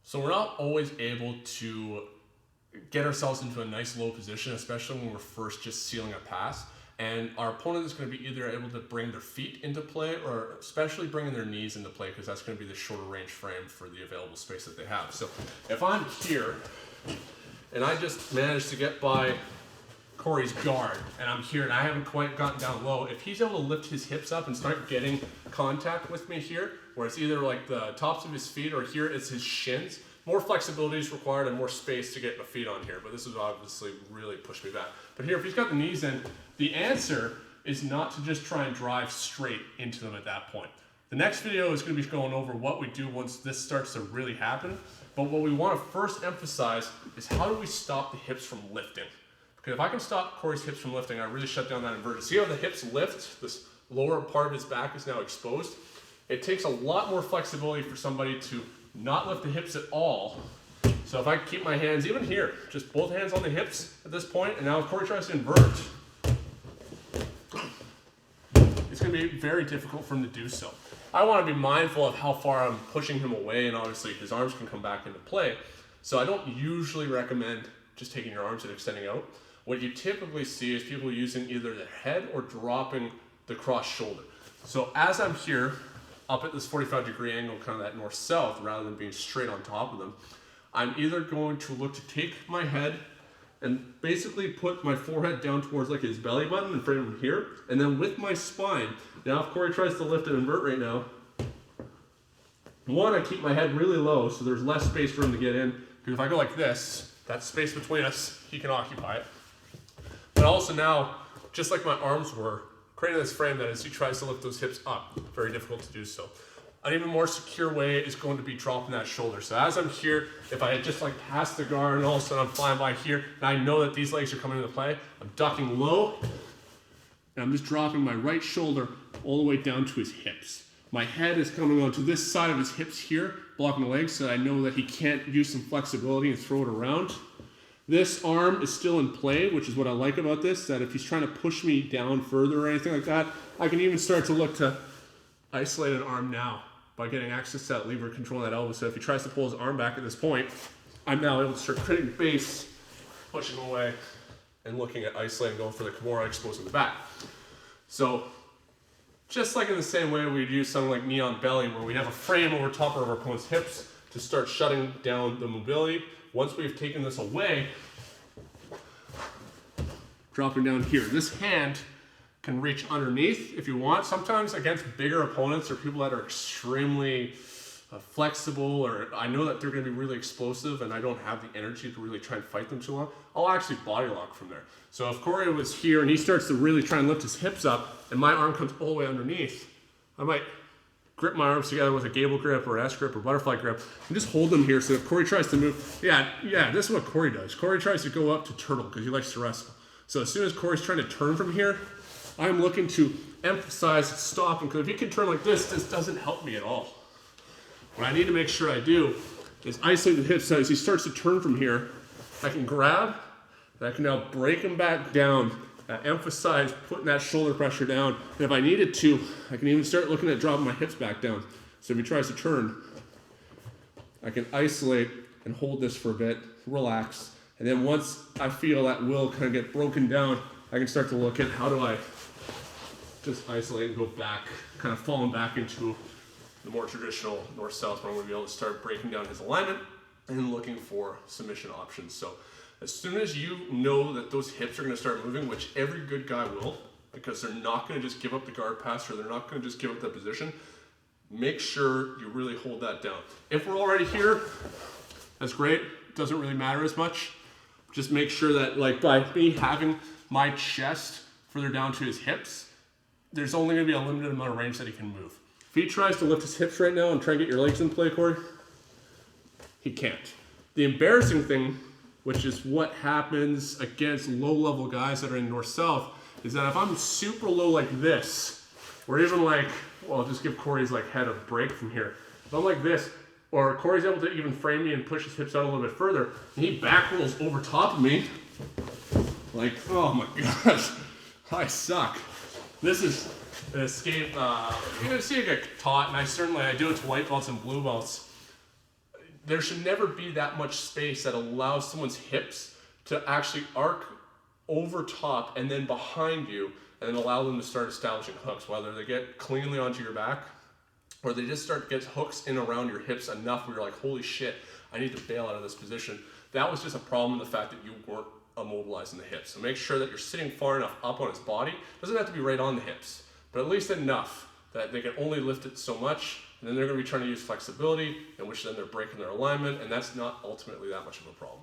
So we're not always able to get ourselves into a nice low position, especially when we're first just sealing a pass. And our opponent is going to be either able to bring their feet into play or especially bringing their knees into play, because that's going to be the shorter range frame for the available space that they have. So if I'm here and I just managed to get by Corey's guard and I'm here and I haven't quite gotten down low, if he's able to lift his hips up and start getting contact with me here, where it's either like the tops of his feet or here it's his shins, more flexibility is required and more space to get my feet on here, but this is obviously really pushed me back. But here, if he's got the knees in, the answer is not to just try and drive straight into them at that point. The next video is going to be going over what we do once this starts to really happen, but what we want to first emphasize is how do we stop the hips from lifting? Because if I can stop Corey's hips from lifting, I really shut down that inversion. See how the hips lift? This lower part of his back is now exposed. It takes a lot more flexibility for somebody to not lift the hips at all. So if I keep my hands, even here, just both hands on the hips at this point, and now if Corey tries to invert, it's going to be very difficult for him to do so. I want to be mindful of how far I'm pushing him away, and obviously his arms can come back into play. So I don't usually recommend just taking your arms and extending out. What you typically see is people using either the head or dropping the cross shoulder. So as I'm here, up at this 45-degree angle, kind of that north-south, rather than being straight on top of them, I'm either going to look to take my head and basically put my forehead down towards like his belly button and frame him here, and then with my spine, now if Corey tries to lift and invert right now, one, I keep my head really low so there's less space for him to get in, because if I go like this, that space between us, he can occupy it. But also now, just like my arms were, creating this frame that as he tries to lift those hips up, very difficult to do so. An even more secure way is going to be dropping that shoulder. So as I'm here, if I just like pass the guard and all of a sudden I'm flying by here, and I know that these legs are coming into play, I'm ducking low, and I'm just dropping my right shoulder all the way down to his hips. My head is coming onto this side of his hips here, blocking the legs, so I know that he can't use some flexibility and throw it around. This arm is still in play, which is what I like about this, that if he's trying to push me down further or anything like that, I can even start to look to isolate an arm now by getting access to that lever, controlling that elbow. So if he tries to pull his arm back at this point, I'm now able to start creating base, pushing away, and looking at isolating, going for the Kimura, exposing the back. So just like in the same way we'd use something like knee on belly, where we have a frame over top of our opponent's hips to start shutting down the mobility. Once we've taken this away, dropping down here. This hand can reach underneath if you want. Sometimes against bigger opponents or people that are extremely flexible, or I know that they're going to be really explosive and I don't have the energy to really try and fight them too long, I'll actually body lock from there. So if Corey was here and he starts to really try and lift his hips up and my arm comes all the way underneath, I might grip my arms together with a gable grip or S grip or butterfly grip and just hold them here. So if Corey tries to move, yeah, this is what Corey does. Corey tries to go up to turtle because he likes to wrestle. So as soon as Corey's trying to turn from here, I'm looking to emphasize stopping, because if he can turn like this doesn't help me at all. What I need to make sure I do is isolate the hips so as he starts to turn from here, I can grab and I can now break him back down, emphasize putting that shoulder pressure down. And if I needed to, I can even start looking at dropping my hips back down. So if he tries to turn, I can isolate and hold this for a bit, relax. And then once I feel that will kind of get broken down, I can start to look at how do I just isolate and go back, kind of falling back into the more traditional north-south, where I'm going to be able to start breaking down his alignment and looking for submission options. So as soon as you know that those hips are going to start moving, which every good guy will, because they're not going to just give up the guard pass or they're not going to just give up the position, make sure you really hold that down. If we're already here, that's great. It doesn't really matter as much. Just make sure that, like, by me having my chest further down to his hips, there's only going to be a limited amount of range that he can move. If he tries to lift his hips right now and try and get your legs in play, Corey, he can't. The embarrassing thing, which is what happens against low-level guys that are in north-south, is that if I'm super low like this, or even like, well, I'll just give Corey's like head a break from here. If I'm like this, or Corey's able to even frame me and push his hips out a little bit further, and he back rolls over top of me, like, oh my gosh, I suck. This is an escape. You're gonna see it get taught, and I do it to white belts and blue belts. there should never be that much space that allows someone's hips to actually arc over top and then behind you, and then allow them to start establishing hooks, whether they get cleanly onto your back or they just start to get hooks in around your hips enough where you're like, holy shit, I need to bail out of this position. That was just a problem in the fact that you weren't immobilizing the hips. So make sure that you're sitting far enough up on his body. It doesn't have to be right on the hips, but at least enough that they can only lift it so much, and then they're going to be trying to use flexibility, in which then they're breaking their alignment, and that's not ultimately that much of a problem.